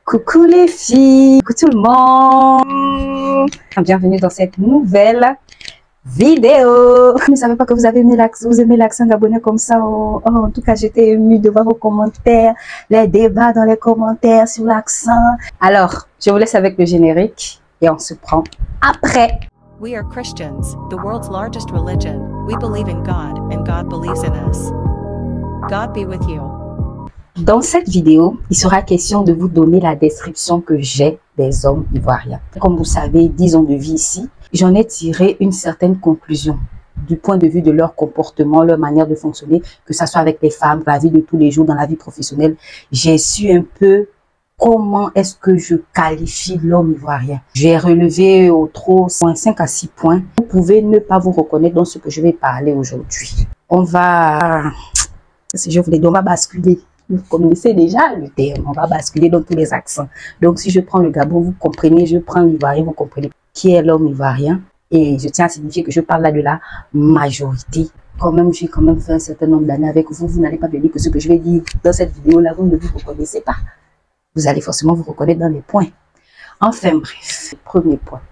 Coucou les filles, coucou tout le monde. Bienvenue dans cette nouvelle vidéo. Je ne savais pas que vous aimez l'accent gabonais comme ça. En tout cas, j'étais émue de voir vos commentaires, les débats dans les commentaires sur l'accent. Alors, je vous laisse avec le générique et on se prend après. We are Christians, the world's largest religion. We believe in God and God believes in us. God be with you. Dans cette vidéo, il sera question de vous donner la description que j'ai des hommes ivoiriens. Comme vous savez, 10 ans de vie ici, j'en ai tiré une certaine conclusion du point de vue de leur comportement, leur manière de fonctionner, que ce soit avec les femmes, la vie de tous les jours, dans la vie professionnelle. J'ai su un peu comment est-ce que je qualifie l'homme ivoirien. J'ai relevé au trop 5 à 6 points. Vous pouvez ne pas vous reconnaître dans ce que je vais parler aujourd'hui. On va basculer. Vous connaissez déjà le terme, on va basculer dans tous les accents. Donc, si je prends le Gabon, vous comprenez, je prends l'ivoirien, vous comprenez qui est l'homme ivoirien. Et je tiens à signifier que je parle là de la majorité. Quand même, j'ai quand même fait un certain nombre d'années avec vous. Vous n'allez pas me dire que ce que je vais dire dans cette vidéo-là, vous ne vous reconnaissez pas. Vous allez forcément vous reconnaître dans les points. Enfin bref, premier point.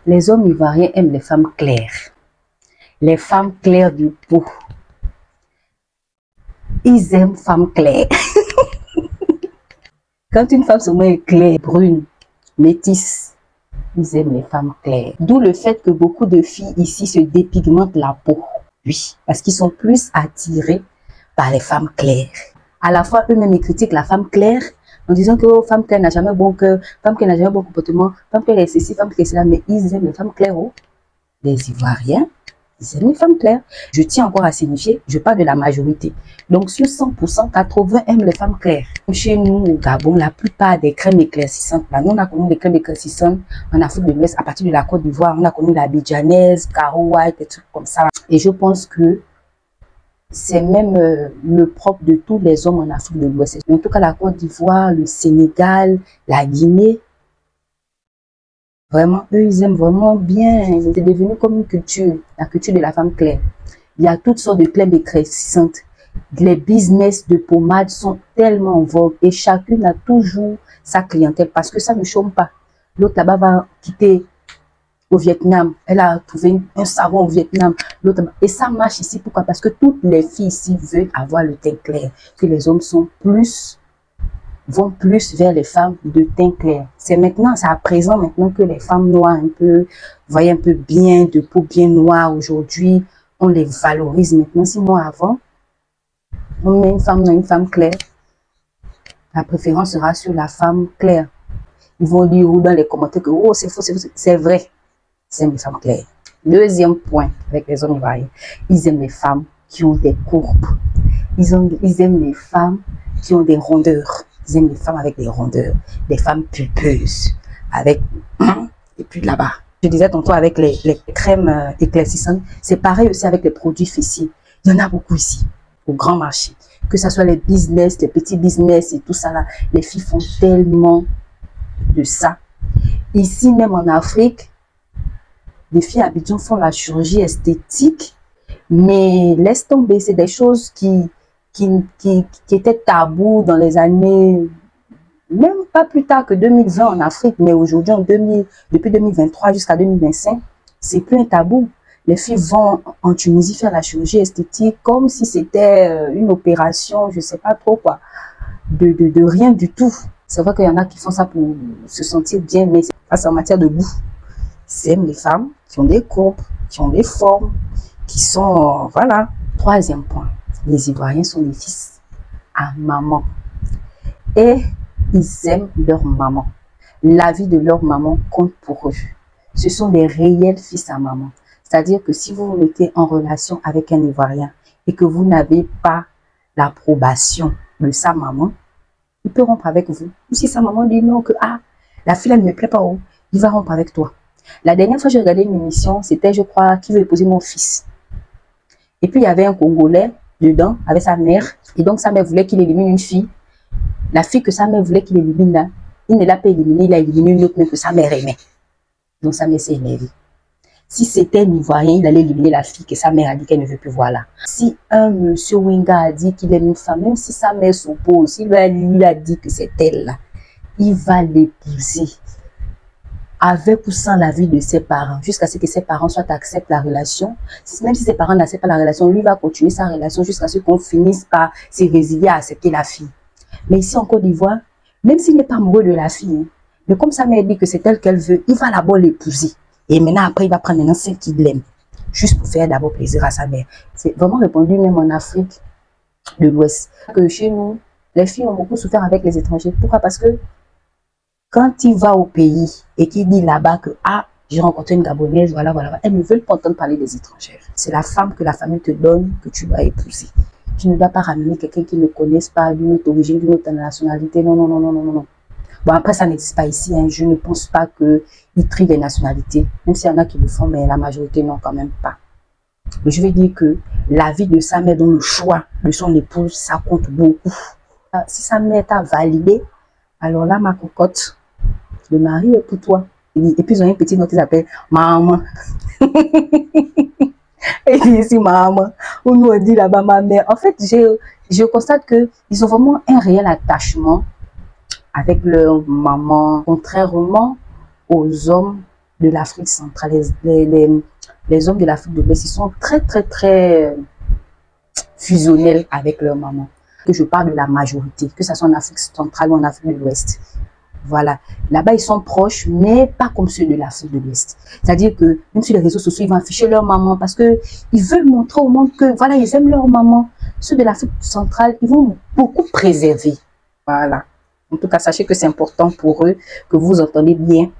Les hommes ivoiriens aiment les femmes claires. Les femmes claires de peau. Ils aiment femmes claires. Quand une femme se met claire, brune, métisse, ils aiment les femmes claires. D'où le fait que beaucoup de filles ici se dépigmentent la peau. Oui, parce qu'ils sont plus attirés par les femmes claires. À la fois, eux-mêmes, ils critiquent la femme claire en disant que oh, femme claire n'a jamais bon cœur, femme claire n'a jamais bon comportement, femme claire est ceci, femme claire est cela, mais ils aiment les femmes claires. Oh. Les Ivoiriens, ils aiment les femmes claires. Je tiens encore à signifier, je parle de la majorité. Donc, sur 100%, 80 aiment les femmes claires. Chez nous, au Gabon, la plupart des crèmes éclaircissantes, là, nous, on a connu les crèmes éclaircissantes en Afrique de l'Ouest, à partir de la Côte d'Ivoire, on a connu la Bidjanaise, Caro White, des trucs comme ça. Et je pense que c'est même le propre de tous les hommes en Afrique de l'Ouest. En tout cas, la Côte d'Ivoire, le Sénégal, la Guinée, vraiment, eux, ils aiment vraiment bien. C'est devenu comme une culture, la culture de la femme claire. Il y a toutes sortes de crèmes éclaircissantes. Les business de pommade sont tellement en vogue et chacune a toujours sa clientèle parce que ça ne chôme pas. L'autre là-bas va quitter au Vietnam. Elle a trouvé un savon au Vietnam. Et ça marche ici. Pourquoi? Parce que toutes les filles ici veulent avoir le teint clair. Que les hommes vont plus vers les femmes de teint clair. C'est maintenant, c'est à présent maintenant que les femmes noires un peu, voyez un peu bien, de peau bien noire aujourd'hui, on les valorise maintenant. 6 mois avant, on met une femme dans une femme claire, la préférence sera sur la femme claire. Ils vont dire dans les commentaires que oh, c'est faux, c'est vrai. C'est une femme claire. Deuxième point avec les hommes ivoiriens, ils aiment les femmes qui ont des courbes. Ils aiment les femmes qui ont des rondeurs. Ils aiment les femmes avec des rondeurs, des femmes pulpeuses, avec et puis là-bas. Je disais tantôt avec les crèmes éclaircissantes, c'est pareil aussi avec les produits fessiers. Il y en a beaucoup ici, au grand marché. Que ce soit les business, les petits business et tout ça là, les filles font tellement de ça. Ici même en Afrique, les filles à Abidjan font la chirurgie esthétique, mais laisse tomber, c'est des choses qui étaient tabous dans les années, même pas plus tard que 2020 en Afrique, mais aujourd'hui, depuis 2023 jusqu'à 2025, c'est plus un tabou. Les filles vont en Tunisie faire la chirurgie esthétique comme si c'était une opération, je sais pas trop quoi, de rien du tout. C'est vrai qu'il y en a qui font ça pour se sentir bien, mais c'est en matière de goût. C'est les femmes qui ont des courbes, qui ont des formes, qui sont, voilà. Troisième point. Les Ivoiriens sont des fils à maman. Et ils aiment leur maman. La vie de leur maman compte pour eux. Ce sont des réels fils à maman. C'est-à-dire que si vous vous mettez en relation avec un Ivoirien et que vous n'avez pas l'approbation de sa maman, il peut rompre avec vous. Ou si sa maman dit non, que la fille elle ne me plaît pas, il va rompre avec toi. La dernière fois j'ai regardé une émission, c'était je crois qui veut épouser mon fils. Et puis il y avait un Congolais dedans avec sa mère, et donc sa mère voulait qu'il élimine une fille. La fille que sa mère voulait qu'il élimine là, il ne l'a pas éliminée, il a éliminé une autre même que sa mère aimait. Donc sa mère s'est énervée. Si c'était un Ivoirien, il allait éliminer la fille que sa mère a dit qu'elle ne veut plus voir là. Si un monsieur Wenga a dit qu'il aime une femme, même si sa mère s'oppose, il a dit que c'est elle là, il va l'épouser avec ou sans l'avis de ses parents, jusqu'à ce que ses parents soit acceptent la relation. Même si ses parents n'acceptent pas la relation, lui va continuer sa relation jusqu'à ce qu'on finisse par se résilier à accepter la fille. Mais ici en Côte d'Ivoire, même s'il n'est pas amoureux de la fille, mais comme sa mère dit que c'est elle qu'elle veut, il va d'abord l'épouser. Et maintenant, après, il va prendre maintenant celle qu'il aime, juste pour faire d'abord plaisir à sa mère. C'est vraiment répandu même en Afrique de l'Ouest. Que chez nous, les filles ont beaucoup souffert avec les étrangers. Pourquoi? Parce que quand il va au pays et qu'il dit là-bas que ah, j'ai rencontré une Gabonaise, voilà, voilà, elles ne veulent pas entendre parler des étrangères. C'est la femme que la famille te donne que tu dois épouser. Tu ne dois pas ramener quelqu'un qui ne connaisse pas, d'une autre origine, d'une autre nationalité. Non, non, non, non, non, non. Bon, après, ça n'existe pas ici. Hein. Je ne pense pas qu'ils trient les nationalités. Même s'il y en a qui le font, mais la majorité, non, quand même pas. Mais je vais dire que la vie de sa mère, dans le choix de son épouse, ça compte beaucoup. Si sa mère t'a validé, alors là, ma cocotte, le mari est pour toi. Et puis, ils ont un petit nom qui s'appelle maman. Et puis ici, maman. Ou nous, on dit là-bas, ma mère. En fait, je constate qu'ils ont vraiment un réel attachement avec leur maman, contrairement aux hommes de l'Afrique centrale. Les hommes de l'Afrique de l'Ouest, ils sont très, très, très fusionnels avec leur maman. Que je parle de la majorité, que ce soit en Afrique centrale ou en Afrique de l'Ouest. Voilà. Là-bas, ils sont proches, mais pas comme ceux de l'Afrique de l'Ouest. C'est-à-dire que même sur les réseaux sociaux, ils vont afficher leur maman parce que ils veulent montrer au monde que, voilà, ils aiment leur maman. Ceux de l'Afrique centrale, ils vont beaucoup préserver. Voilà. En tout cas, sachez que c'est important pour eux que vous entendez bien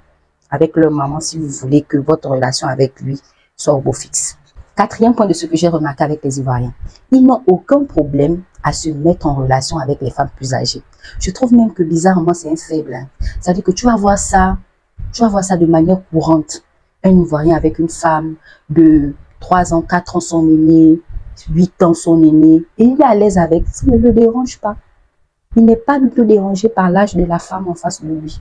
avec leur maman si vous voulez que votre relation avec lui soit au beau fixe. Quatrième point de ce que j'ai remarqué avec les Ivoiriens, ils n'ont aucun problème à se mettre en relation avec les femmes plus âgées. Je trouve même que bizarrement, c'est un faible. Hein. C'est-à-dire que tu vas voir ça de manière courante. Un Ivoirien avec une femme de 3 ans, 4 ans son aîné, 8 ans son aîné, et il est à l'aise avec, ça ne le dérange pas. Il n'est pas du tout dérangé par l'âge de la femme en face de lui.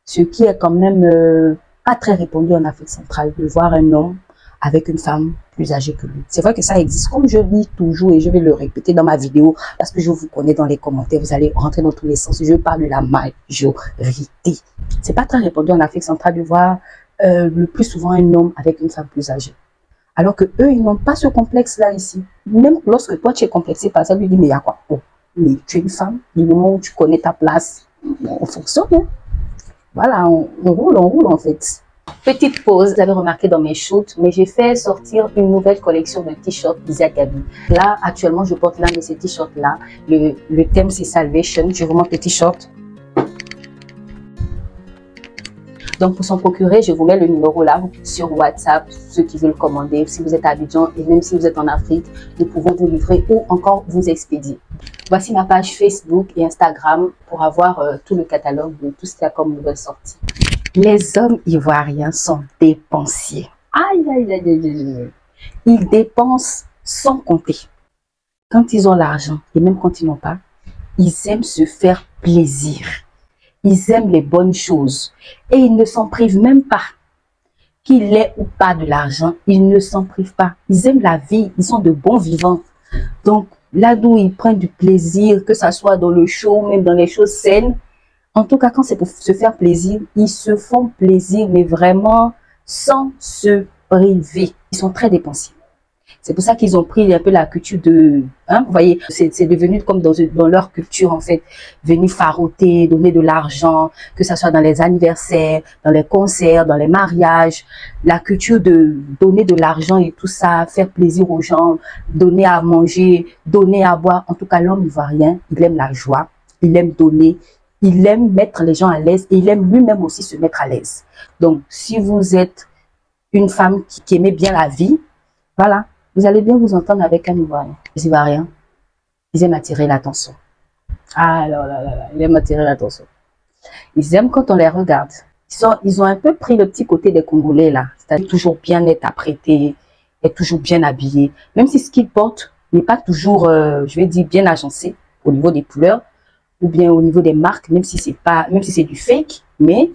Ce qui est quand même pas très répandu en Afrique centrale, de voir un homme avec une femme plus âgée que lui. C'est vrai que ça existe, comme je dis toujours, et je vais le répéter dans ma vidéo, parce que je vous connais dans les commentaires, vous allez rentrer dans tous les sens. Je parle de la majorité. C'est pas très répandu en Afrique centrale de voir le plus souvent un homme avec une femme plus âgée. Alors que eux, ils n'ont pas ce complexe-là ici. Même lorsque toi, tu es complexé par ça, lui dit, mais il y a quoi? Oh, mais tu es une femme, du moment où tu connais ta place, on fonctionne. Hein? Voilà, on roule en fait. Petite pause, vous avez remarqué dans mes shoots, mais j'ai fait sortir une nouvelle collection de t-shirts Bizia Gabi. Là, actuellement, je porte l'un de ces t-shirts-là. Le thème, c'est Salvation. Je vous montre le t-shirt. Donc, pour s'en procurer, je vous mets le numéro là sur WhatsApp, ceux qui veulent commander. Si vous êtes à Abidjan et même si vous êtes en Afrique, nous pouvons vous livrer ou encore vous expédier. Voici ma page Facebook et Instagram pour avoir tout le catalogue de tout ce qu'il y a comme nouvelle sortie. Les hommes ivoiriens sont dépensiers. Aïe, aïe, aïe, aïe, aïe. Ils dépensent sans compter. Quand ils ont l'argent et même quand ils n'ont pas, ils aiment se faire plaisir. Ils aiment les bonnes choses et ils ne s'en privent même pas. Qu'il ait ou pas de l'argent, ils ne s'en privent pas. Ils aiment la vie, ils sont de bons vivants. Donc, là d'où ils prennent du plaisir, que ce soit dans le show, même dans les choses saines, en tout cas, quand c'est pour se faire plaisir, ils se font plaisir, mais vraiment sans se priver. Ils sont très dépensiers. C'est pour ça qu'ils ont pris un peu la culture de... Hein, vous voyez, c'est devenu comme dans leur culture, en fait. Venir faroter, donner de l'argent, que ce soit dans les anniversaires, dans les concerts, dans les mariages. La culture de donner de l'argent et tout ça, faire plaisir aux gens, donner à manger, donner à boire. En tout cas, l'homme ivoirien, il aime la joie, il aime donner, il aime mettre les gens à l'aise et il aime lui-même aussi se mettre à l'aise. Donc, si vous êtes une femme qui aimait bien la vie, voilà. Vous allez bien vous entendre avec un Ivoirien. Les Ivoiriens, ils aiment attirer l'attention. Ah là là là là, ils aiment attirer l'attention. Ils aiment quand on les regarde. Ils ont un peu pris le petit côté des Congolais là. C'est-à-dire toujours bien être apprêté, être toujours bien habillé. Même si ce qu'ils portent n'est pas toujours, je vais dire, bien agencé au niveau des couleurs ou bien au niveau des marques, même si c'est du fake, mais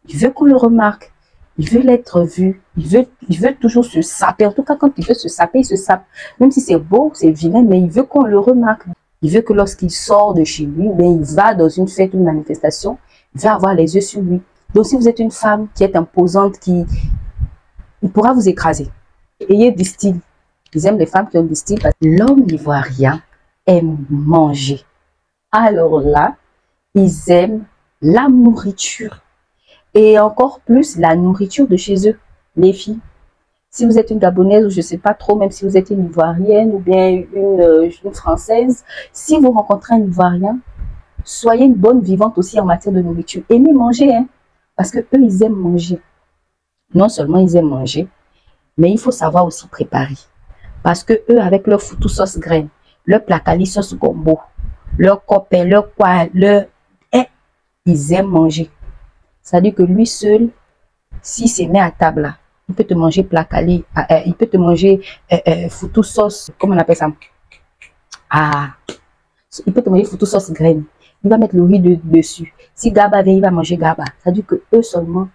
il veut qu'on le remarque. Il veut l'être vu, il veut toujours se saper. En tout cas, quand il veut se saper, il se sape. Même si c'est beau, c'est vilain, mais il veut qu'on le remarque. Il veut que lorsqu'il sort de chez lui, ben, il va dans une fête ou une manifestation, il va avoir les yeux sur lui. Donc, si vous êtes une femme qui est imposante, il pourra vous écraser. Ayez du style. Ils aiment les femmes qui ont du style. L'homme ivoirien aime manger. Alors là, ils aiment la nourriture. Et encore plus, la nourriture de chez eux, les filles. Si vous êtes une Gabonaise ou je ne sais pas trop, même si vous êtes une Ivoirienne ou bien une Française, si vous rencontrez un Ivoirien, soyez une bonne vivante aussi en matière de nourriture. Aimez manger, hein, parce que eux, ils aiment manger. Non seulement ils aiment manger, mais il faut savoir aussi préparer. Parce que eux, avec leur foutu sauce graine, leur placali sauce gombo, leur copé, leur quoi, ils aiment manger. C'est-à-dire que lui seul, s'il se met à table là, il peut te manger placali, il peut te manger foutu sauce, comment on appelle ça? Il peut te manger foutu sauce graine. Il va mettre le riz dessus. Si Gaba vient, il va manger Gaba. C'est-à-dire que eux seulement,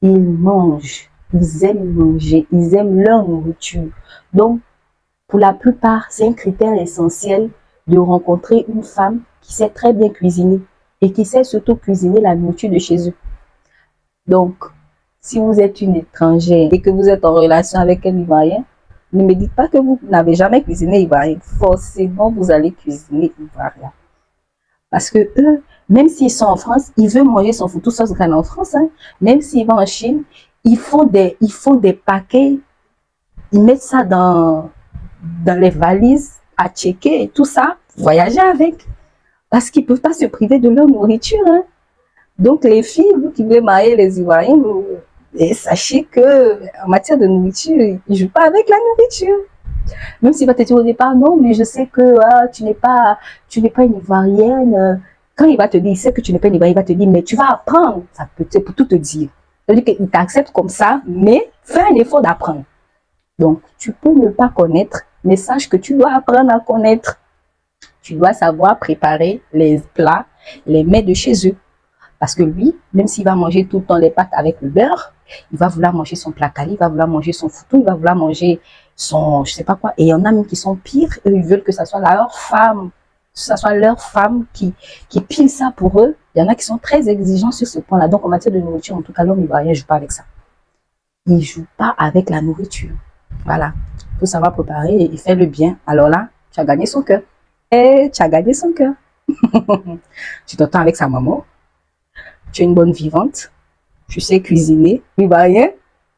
ils mangent. Ils aiment manger. Ils aiment leur nourriture. Donc, pour la plupart, c'est un critère essentiel de rencontrer une femme qui sait très bien cuisiner et qui sait surtout cuisiner la nourriture de chez eux. Donc, si vous êtes une étrangère et que vous êtes en relation avec un Ivoirien, ne me dites pas que vous n'avez jamais cuisiné Ivoirien. Forcément, vous allez cuisiner Ivoirien. Parce que eux, même s'ils sont en France, ils veulent manger son foutu sauce graine en France. Hein. Même s'ils vont en Chine, ils font des paquets, ils mettent ça dans les valises à checker et tout ça, voyager avec. Parce qu'ils ne peuvent pas se priver de leur nourriture. Hein. Donc les filles, vous qui voulez marier les Ivoiriens, sachez que en matière de nourriture, ils ne jouent pas avec la nourriture. Même s'il va te dire au départ, non, mais je sais que tu n'es pas une Ivoirienne. Quand il va te dire, il sait que tu n'es pas une Ivoirienne, il va te dire, mais tu vas apprendre. Ça peut être pour tout te dire. C'est-à-dire qu'il t'accepte comme ça, mais fais un effort d'apprendre. Donc, tu peux ne pas connaître, mais sache que tu dois apprendre à connaître. Tu dois savoir préparer les plats, les mets de chez eux. Parce que lui, même s'il va manger tout le temps les pâtes avec le beurre, il va vouloir manger son placali, il va vouloir manger son foutou, il va vouloir manger son, je sais pas quoi. Et il y en a même qui sont pires, eux, ils veulent que ça soit leur femme, qui pile ça pour eux. Il y en a qui sont très exigeants sur ce point-là. Donc, en matière de nourriture, en tout cas, l'homme ivoirien ne joue pas avec ça. Il ne joue pas avec la nourriture. Voilà. Il faut savoir préparer et faire le bien. Alors là, tu as gagné son cœur. Et tu as gagné son cœur. Tu t'entends avec sa maman. Tu es une bonne vivante. Tu sais cuisiner. Ivoirien.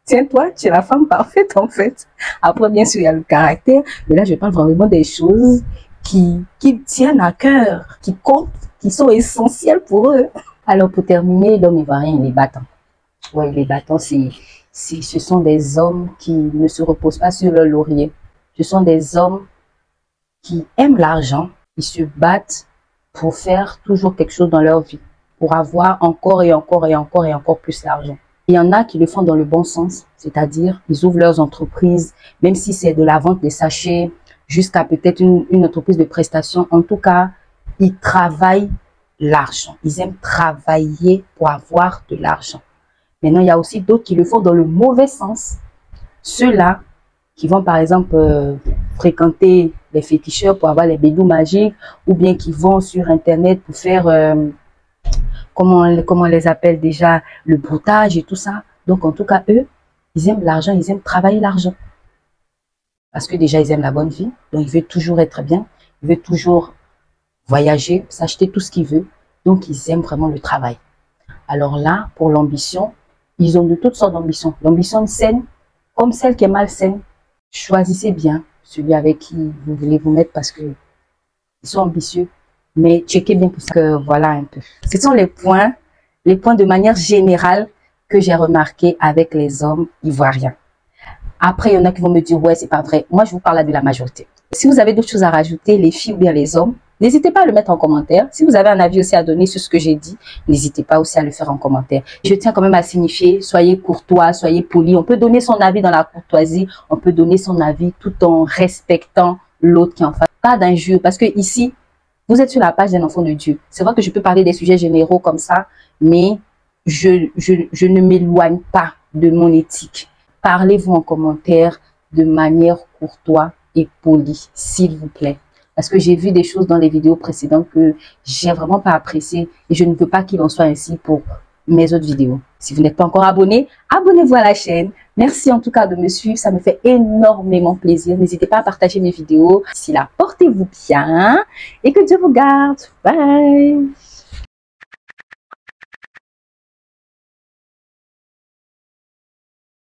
Tiens-toi, tu es la femme parfaite en fait. Après, bien sûr, il y a le caractère. Mais là, je parle vraiment des choses qui tiennent à cœur, qui comptent, qui sont essentielles pour eux. Alors, pour terminer, l'homme ivoirien, il est battant. Oui, les battants, ce sont des hommes qui ne se reposent pas sur leur laurier. Ce sont des hommes qui aiment l'argent. Ils se battent pour faire toujours quelque chose dans leur vie, pour avoir encore et encore et encore et encore plus d'argent. Il y en a qui le font dans le bon sens, c'est-à-dire ils ouvrent leurs entreprises, même si c'est de la vente des sachets jusqu'à peut-être une entreprise de prestation. En tout cas, ils travaillent l'argent. Ils aiment travailler pour avoir de l'argent. Maintenant, il y a aussi d'autres qui le font dans le mauvais sens. Ceux-là qui vont par exemple fréquenter les féticheurs pour avoir les bédous magiques ou bien qui vont sur Internet pour faire, comment on les appelle déjà, le broutage et tout ça. Donc, en tout cas, eux, ils aiment l'argent, ils aiment travailler l'argent. Parce que déjà, ils aiment la bonne vie. Donc, ils veulent toujours être bien. Ils veulent toujours voyager, s'acheter tout ce qu'ils veulent. Donc, ils aiment vraiment le travail. Alors là, pour l'ambition, ils ont de toutes sortes d'ambitions. L'ambition saine, comme celle qui est malsaine. Choisissez bien celui avec qui vous voulez vous mettre parce que ils sont ambitieux. Mais checkez bien pour ça que voilà un peu. Ce sont les points de manière générale que j'ai remarqué avec les hommes ivoiriens. Après, il y en a qui vont me dire, ouais, c'est pas vrai. Moi, je vous parle de la majorité. Si vous avez d'autres choses à rajouter, les filles ou bien les hommes, n'hésitez pas à le mettre en commentaire. Si vous avez un avis aussi à donner sur ce que j'ai dit, n'hésitez pas aussi à le faire en commentaire. Je tiens quand même à signifier, soyez courtois, soyez poli. On peut donner son avis dans la courtoisie, on peut donner son avis tout en respectant l'autre qui est en face. Pas d'injure, parce que ici, vous êtes sur la page d'un enfant de Dieu. C'est vrai que je peux parler des sujets généraux comme ça, mais je ne m'éloigne pas de mon éthique. Parlez-vous en commentaire de manière courtoise et polie, s'il vous plaît. Parce que j'ai vu des choses dans les vidéos précédentes que j'ai vraiment pas appréciées et je ne veux pas qu'il en soit ainsi pour mes autres vidéos. Si vous n'êtes pas encore abonné, abonnez-vous à la chaîne. Merci en tout cas de me suivre, ça me fait énormément plaisir. N'hésitez pas à partager mes vidéos. D'ici là, portez-vous bien et que Dieu vous garde. Bye!